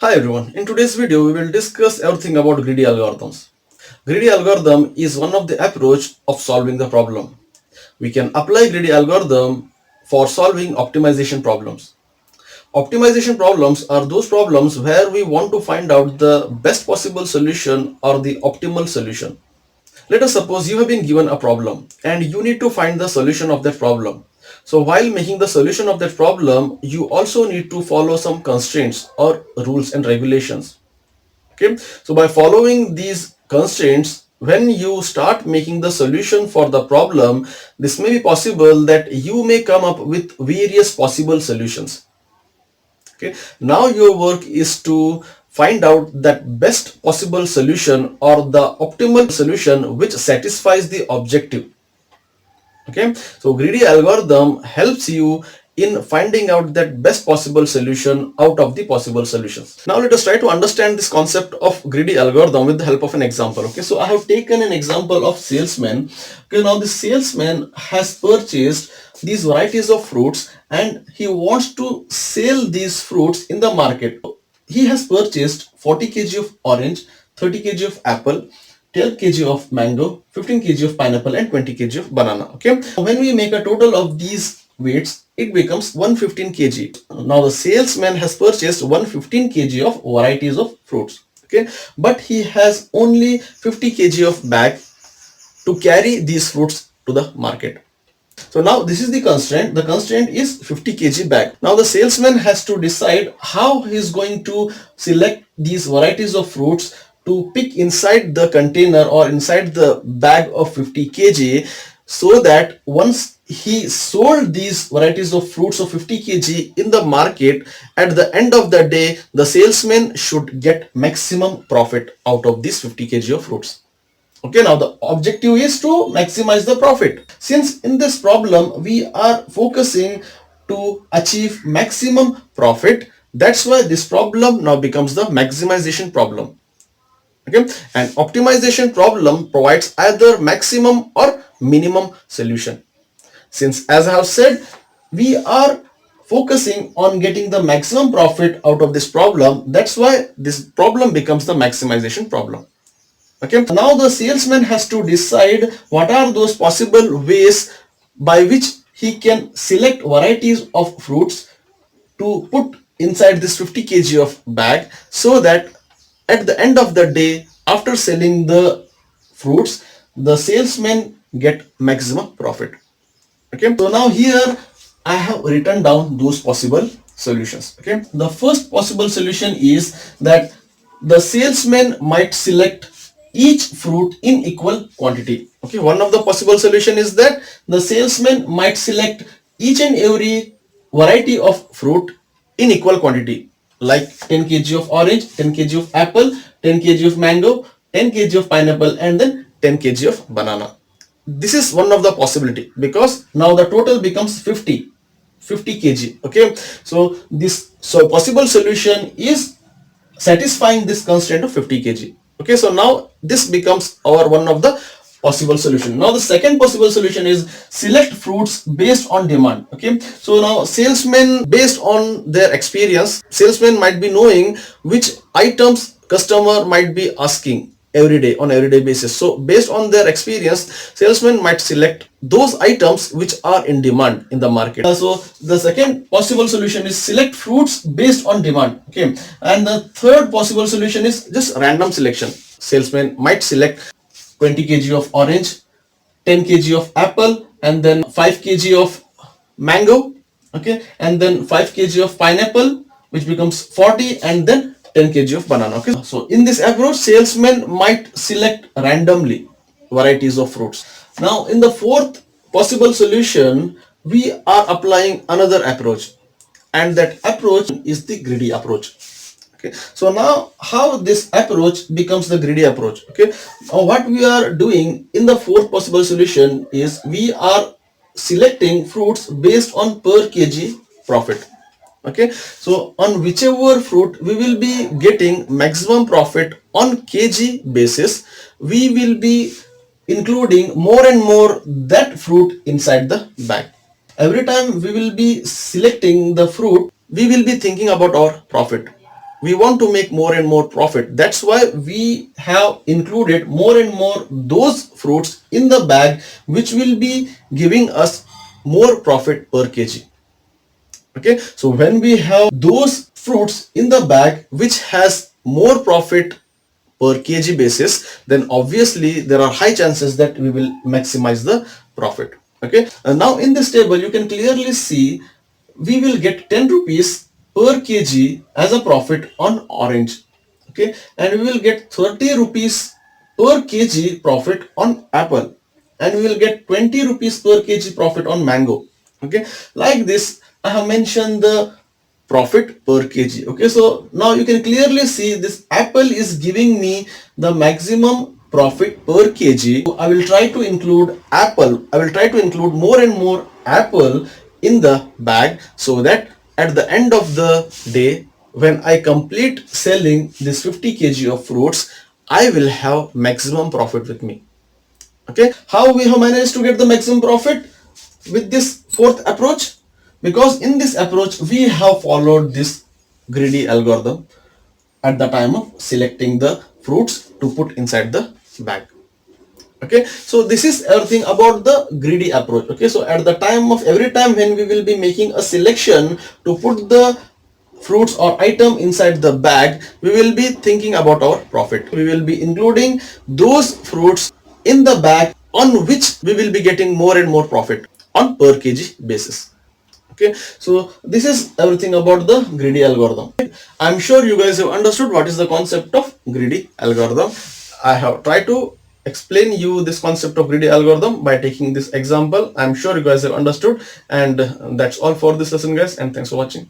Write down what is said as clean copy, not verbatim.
Hi everyone, in today's video we will discuss everything about greedy algorithms. Greedy algorithm is one of the approach of solving the problem. We can apply greedy algorithm for solving optimization problems. Optimization problems are those problems where we want to find out the best possible solution or the optimal solution. Let us suppose you have been given a problem and you need to find the solution of that problem. So while making the solution of that problem, you also need to follow some constraints or rules and regulations. Okay, so by following these constraints, when you start making the solution for the problem, this may be possible that you may come up with various possible solutions. Okay, now your work is to find out that best possible solution or the optimal solution which satisfies the objective. Okay, so greedy algorithm helps you in finding out that best possible solution out of the possible solutions. Now let us try to understand this concept of greedy algorithm with the help of an example. Okay, so I have taken an example of salesman. Okay, now the salesman has purchased these varieties of fruits and he wants to sell these fruits in the market. He has purchased 40 kg of orange, 30 kg of apple, 12 kg of mango, 15 kg of pineapple and 20 kg of banana. Okay, when we make a total of these weights, it becomes 115 kg. Now the salesman has purchased 115 kg of varieties of fruits. Okay, but he has only 50 kg of bag to carry these fruits to the market. So now this is the constraint. The constraint is 50 kg bag. Now the salesman has to decide how he is going to select these varieties of fruits to pick inside the container or inside the bag of 50 kg, so that once he sold these varieties of fruits of 50 kg in the market, at the end of the day the salesman should get maximum profit out of these 50 kg of fruits. Okay, now the objective is to maximize the profit. Since in this problem we are focusing to achieve maximum profit, that's why this problem now becomes the maximization problem. Okay, and optimization problem provides either maximum or minimum solution. Since, as I have said, we are focusing on getting the maximum profit out of this problem, that's why this problem becomes the maximization problem. Okay, now the salesman has to decide what are those possible ways by which he can select varieties of fruits to put inside this 50 kg of bag, so that at the end of the day, after selling the fruits, the salesman get maximum profit. Okay, so now here I have written down those possible solutions. Okay, the first possible solution is that the salesman might select each fruit in equal quantity. Okay, one of the possible solution is that the salesman might select each and every variety of fruit in equal quantity, like 10 kg of orange, 10 kg of apple, 10 kg of mango, 10 kg of pineapple and then 10 kg of banana. This is one of the possibility, because now the total becomes 50 kg. Okay, so this possible solution is satisfying this constraint of 50 kg. Okay, so now this becomes our one of the possible solution. Now the second possible solution is select fruits based on demand. Okay, so now salesmen, based on their experience, salesmen might be knowing which items customer might be asking every day basis. So based on their experience, salesmen might select those items which are in demand in the market. So the second possible solution is select fruits based on demand. Okay, and the third possible solution is just random selection. Salesmen might select 20 kg of orange, 10 kg of apple and then 5 kg of mango. Okay, and then 5 kg of pineapple, which becomes 40, and then 10 kg of banana. Okay, so in this approach salesmen might select randomly varieties of fruits. Now in the fourth possible solution we are applying another approach, and that approach is the greedy approach. Okay, so now how this approach becomes the greedy approach. Okay, now what we are doing in the fourth possible solution is we are selecting fruits based on per kg profit. Okay, so on whichever fruit we will be getting maximum profit on kg basis, we will be including more and more that fruit inside the bag. Every time we will be selecting the fruit, we will be thinking about our profit. we want to make more and more profit. That's why we have included more and more those fruits in the bag which will be giving us more profit per kg. Okay, so when we have those fruits in the bag which has more profit per kg basis, then obviously there are high chances that we will maximize the profit. Okay, and now in this table you can clearly see we will get 10 rupees per kg as a profit on orange. Okay, and we will get 30 rupees per kg profit on apple, and we will get 20 rupees per kg profit on mango. Okay, like this I have mentioned the profit per kg. Okay, so now you can clearly see this apple is giving me the maximum profit per kg. So I will try to include apple. I will try to include more and more apple in the bag, so that at the end of the day, when I complete selling this 50 kg of fruits, I will have maximum profit with me. Okay, how we have managed to get the maximum profit with this fourth approach? Because in this approach we have followed this greedy algorithm at the time of selecting the fruits to put inside the bag. Okay, so this is everything about the greedy approach. Okay, so at the time of every time when we will be making a selection to put the fruits or item inside the bag, we will be thinking about our profit. We will be including those fruits in the bag on which we will be getting more and more profit on per kg basis. Okay, so this is everything about the greedy algorithm. I'm sure you guys have understood what is the concept of greedy algorithm. I have tried to explain you this concept of greedy algorithm by taking this example. I'm sure you guys have understood, and that's all for this lesson, guys, and thanks for watching.